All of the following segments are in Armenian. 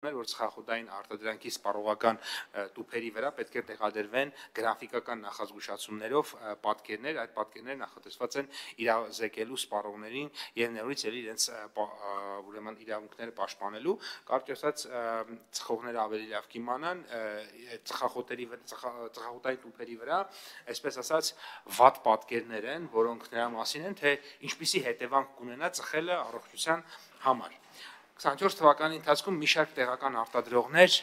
որ ծխախոտային արտադրանքի սպառողական տուփերի վրա պետք է տեղադրվեն գրաֆիկական նախազգուշացումներով պատկերներ, այդ պատկերները նախատեսված են իրազեկելու սպառողներին եւ նորից էլ իրենց ուրեմն իրավունքները պաշտպանելու, կարճ ասած ծխողները ավելի լավ կիմանան ծխախոտային տուփերի վրա, այսպես ասած վատ պատկերներ են, որոնք նրա մասին են, թե ինչպիսի հետևանք կունենա ծխելը առողջության համար 24 թվականի ընթացքում մի շարք տեղական արտադրողներ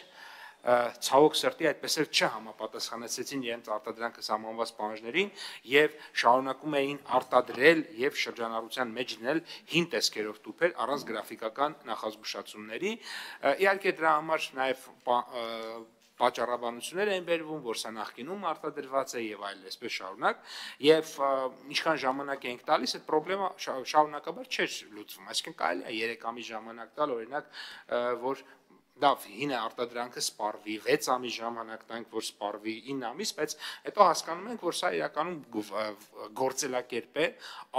ցավոք սրտի այդպես էլ չհամապատասխանեցին իրենց արտադրանքը սահմանված պահանջներին եւ շարունակում էին արտադրել եւ շրջանառության մեջ դնել հին տեսքերով տուփեր առանց գրաֆիկական նախազգուշացումների իհարկե դրա համար նաեւ պատճառաբանություններ են բերվում, որ սա նախկինում արտադրված է եւ այլ այսպես շարունակ եւ ինչքան ժամանակ ենք տալիս այդ խնդրեմը շարունակաբար չէր լուծվում այսինքն կարելի է 3 ամիս ժամանակ տալ օրինակ որ լավ հինը արտադրանքը սպառվի 6 ամիս ժամանակ տանք որ սպառվի 9 ամիս բայց հետո հասկանում ենք որ սա իրականում գործելակերպ է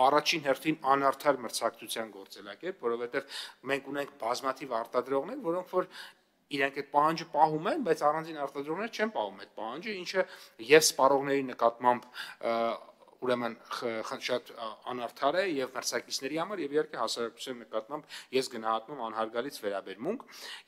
առաջին հերթին անարդար մրցակցության գործելակերպ որովհետեւ մենք ունենք բազմաթիվ արտադրողներ որոնք որ իրենք այդ պահանջը պահում են, բայց առանձին արտադրողներ չեն պահում այդ պահանջը, ինչը եւ սպառողների նկատմամբ ուրեմն շատ անարդար է եւ մրցակիցների համար եւ իհարկե հասարակության նկատմամբ ես գնահատում անհարգալից վերաբերմունք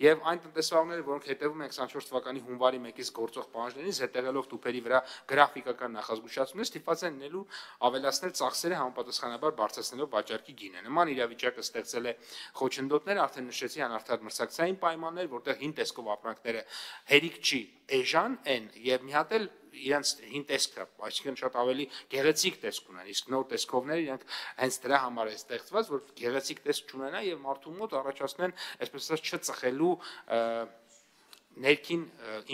եւ այն տնտեսվարները որոնք հետեւում են 24 թվականի հունվարի 1-ից գործող պահանջներին զետեղելով տուփերի վրա գրաֆիկական նախազգուշացումներ ստիպված են լինելու ավելացնել ծախսերը համապատասխանաբար բարձրացնելով վաճառքի գինը նման իրավիճակը ստեղծել է խոչընդոտներ արդեն նշեցի անարդար մրցակցային պայմաններ որտեղ հին տեսքով ապրանքները հերիք չի էժան են եւ մի հատ էլ իրենց հին տեսքը, այսինքն շատ ավելի գեղեցիկ տեսք ունեն, իսկ նոր տեսքովները իրենք հենց դրա համար է ստեղծված, որ գեղեցիկ տեսք չունենա եւ մարդու մոտ առաջացնեն, այսպես ասած, չծխելու ներքին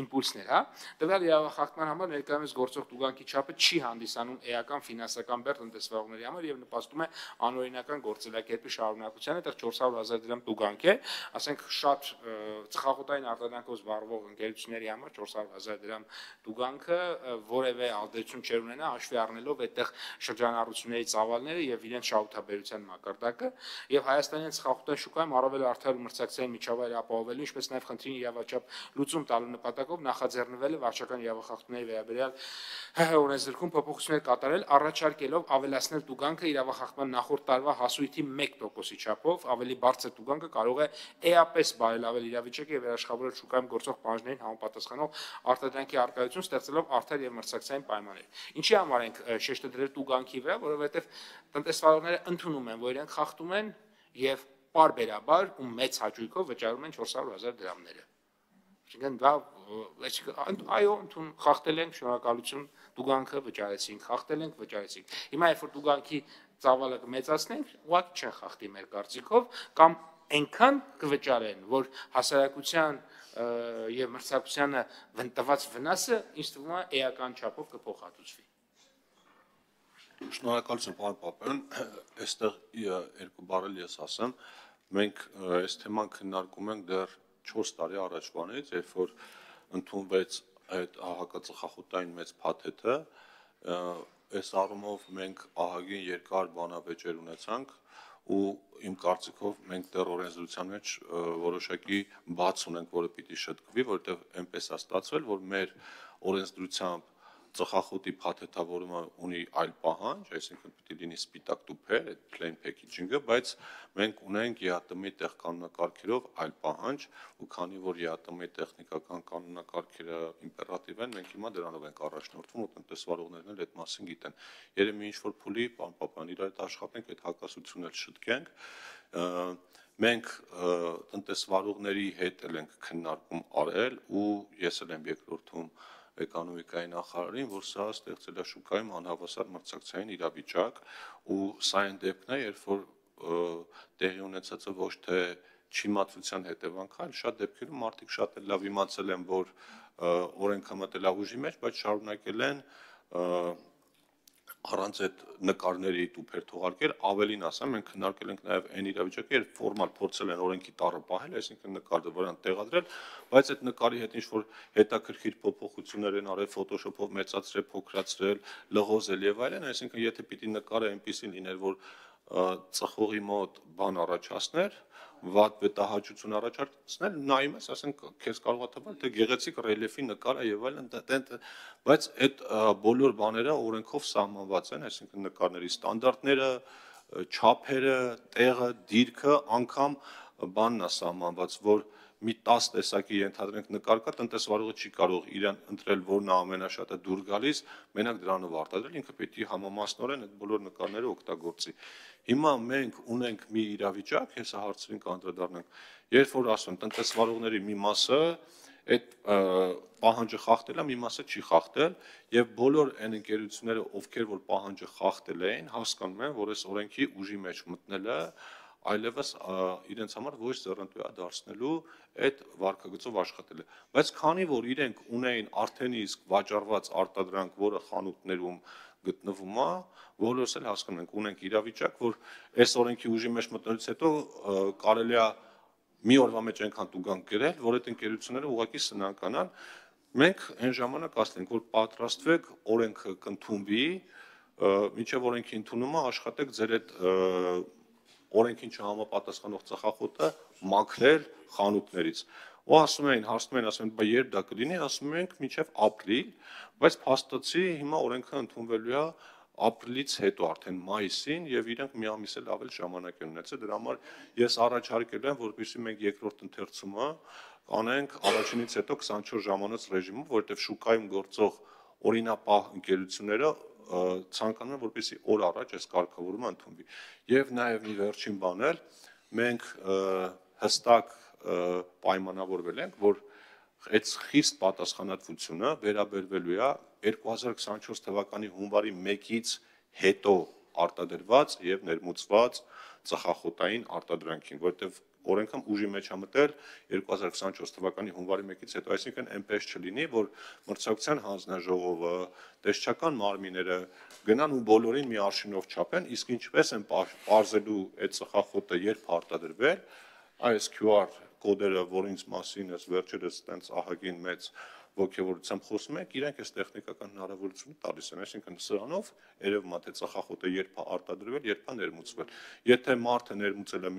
իմպուլսներ, հա, տվյալ իրավախախտման համար ներկայումս գործող տուգանքի չափը չի հանդիսանում էական ֆինանսական բեռ տնտեսվարողների համար եւ նպաստում է անօրինական գործելակերպի շարունակությանը, այդտեղ 400,000 դրամ տուգանք է, ասենք շատ ծխախոտային արտադրանքով զբաղվող ընկերությունների համար 400,000 դրամ տուգանքը որևէ ազդեցություն չեր ունենա հաշվի առնելով այդտեղ շրջանառությունների ծավալները եւ իրենց շահութաբերության մակարդակը եւ Հայաստանյան ծխախոտային շուկայում առավել արդար մրցակցային միջավայր ապահովելու, ինչպես նաեւ խնդրին իրավաչափ լուծում տալու նպատակով նախաձեռնվել է վարչական իրավախախտումների վերաբերյալ օրենսգրքում փոփոխություններ կատարել, առաջարկելով ավելացնել տուգանքը իրավախախտման նախորդ տարվա հասույթի 1%-ի չափով, ավելի բարձր տուգանքը կարող է էապես բարելավել իրավիճակը եւ երաշխավորել շուկայում գործող պահանջներին համապատասխանող արտադրանքի արկայություն ստեղծելով արդար եւ մրցակցային պայմաններ։ Ինչի համար ենք շեշտը դրել տուգանքի վրա, որովհետեւ տնտեսվարողները ընդունում են, որ իրենք խախտում են եւ պարբերաբար ու մեծ հաճույքով վճարում են 400,000 դրամները։ Այո, ընդուն խախտել ենք, շնորհակալություն, տուգանքը վճարեցինք, խախտել ենք, վճարեցինք։ Հիմա երբ որ տուգանքի ծավալը կմեծացնենք, ուղղակի չեն խախտի մեր կարծիքով, կամ այնքան կվճարեն, որ հասարակության եւ մրցակցությանը տված վնասը ինձ թվում է էական չափով կփոխհատուցվի։ Շնորհակալություն, պարոն Պապյան, այստեղ երկու բառ էլ ես ասեմ, մենք այս թեման քննարկում ենք դեռ 4 տարի առաջվանից, երբ որ ընդունվեց այդ հակածխախոտային մեծ փաթեթը, այս առումով մենք ահագին երկար բանավեճեր ունեցանք ու իմ կարծիքով մենք դեռ օրենսդրության մեջ որոշակի բաց ունենք, որը պիտի շտկվի, որովհետև այնպես է ստացվել, որ մեր օրենսդրությամբ ծխախոտի փաթեթավորումը ունի այլ պահանջ, այսինքն պիտի լինի սպիտակ տուփեր, այդ plain packaging-ը, բայց մենք ունենք ԵԱՏՄ-ի տեղ կանոնակարգերով այլ պահանջ, ու քանի որ ԵԱՏՄ-ի տեխնիկական կանոնակարգերը իմպերատիվ են, մենք հիմա դրանով ենք առաջնորդվում ու տնտեսվարողներն էլ այդ մասին գիտեն։ Երևի ինչ որ փուլի, պարոն Պապյան, իրար հետ աշխատենք, այդ հակասությունները շտկենք։ Մենք տնտեսվարողների հետ էլ ենք քննարկում արել ու ես էլ եմ երկրորդում էկոնոմիկայի նախարարին, որ սա ստեղծել է շուկայում անհավասար մրցակցային իրավիճակ ու սա այն դեպքն է, երբ որ տեղի ունեցածը ոչ թե չիմացության հետևանք է, այլ շատ դեպքերում մարդիկ շատ էլ լավ իմացել են, որ օրենքը մտել է ուժի մեջ, բայց շարունակել են առանց այդ նկարների տուփեր թողարկել, ավելին ասեմ, մենք քննարկել ենք նաև այն իրավիճակը, երբ ֆորմալ փորձել են օրենքի տառը պահել, այսինքն նկարը վրան տեղադրել, բայց այդ նկարի հետ ինչ որ հետաքրքիր փոփոխություններ են արել, Photoshop-ով մեծացրել, փոքրացրել, լղոզել եւ այլն, այսինքն եթե պիտի նկարը այնպեսին լիներ, որ ծխողի մոտ բան առաջացներ, վատ վետահաճություն առաջացնել, նայում ես, ասենք քեզ կարող է թվալ, թե գեղեցիկ ռելիեֆի նկար է եւ այլն, բայց այդ բոլոր բաները օրենքով սահմանված են, այսինքն նկարների ստանդարտները, չափերը, տեղը, դիրքը, անգամ բանն է սահմանված, որ մի 10 տեսակի ենթադրենք նկար կա, տնտեսվարողը չի կարող իրան ընտրել, որն է ամենաշատը դուր գալիս, մենակ դրանով արտադրել, ինքը պետք է համամասնորեն այդ բոլոր նկարները օգտագործի։ Հիմա մենք ունենք մի իրավիճակ, հեսա հարցերին կանդրադառնանք, երբ որ ասում են տնտեսվարողների մի մասը այդ պահանջը խախտել է, մի մասը չի խախտել, եւ բոլոր այն ընկերությունները, ովքեր որ պահանջը խախտել էին, հասկանում են, որ այս օրենքի ուժի մեջ մտնելը այլևս իրենց համար ոչ ձեռնտու է դարձնելու այդ վարկագծով աշխատելը։ Բայց քանի որ իրենք ունեին արդեն իսկ վաճառված արտադրանք, որը խանութներում գտնվում է, բոլորս էլ հասկանում ենք, ունենք իրավիճակ, որ այս օրենքի ուժի մեջ մտնելուց հետո կարելի է մի օրվա մեջ այնքան տուգանք գրել, որ այդ ընկերությունները ուղղակի սնանկանան։ Մենք այն ժամանակ ասենք, որ պատրաստվեք օրենքը կընդունվի, մինչև օրենքի ընդունումը աշխատեք ձեր այդ օրենքին չհամապատասխանող ծխախոտը մաքրել խանութներից։ Ու ասում են, ասում են, բա երբ դա կլինի, ասում ենք մինչև ապրիլ, բայց փաստացի հիմա օրենքը ընդունվելու է ապրիլից հետո արդեն մայիսին եւ իրենք մի ամիս էլ ավել ժամանակ են ունեցել, դրա համար ես առաջարկել եմ, որպեսզի մենք երկրորդ ընթերցումը կանենք առաջինից հետո 24 ժամանոց ռեժիմով, որովհետեւ շուկայում գործող օրինապահ ընկերությունները ցանկանում են, որպեսզի օր առաջ այս կարգավորումը ընդունվի։ Եվ նաեւ մի վերջին բան էլ մենք հստակ պայմանավորվել ենք, որ այդ խիստ պատասխանատվությունը վերաբերվելու է 2024 թվականի հունվարի 1-ից հետո արտադրված եւ ներմուծված ծխախոտային արտադրանքին, որտեղ օրենքը ուժի մեջ է մտել 2024 թվականի հունվարի 1-ից հետո, այսինքն այնպես չլինի, որ մրցակցության հանձնաժողովը, տեսչական մարմինները գնան ու բոլորին մի արշինով չափեն, իսկ ինչպես են պարզելու այդ ծխախոտը երբ արտադրվել, այս QR կոդերը, որից մասին ես վերջերս տենց ահագին մեծ ոգևորությամբ խոսում եք, իրենք այս տեխնիկական հնարավորությունը տալիս են, այսինքն սրանով երևում է թե ծխախոտը երբ է արտադրվել, երբ է ներմուծվել։ Եթե մարդը ներմուծել է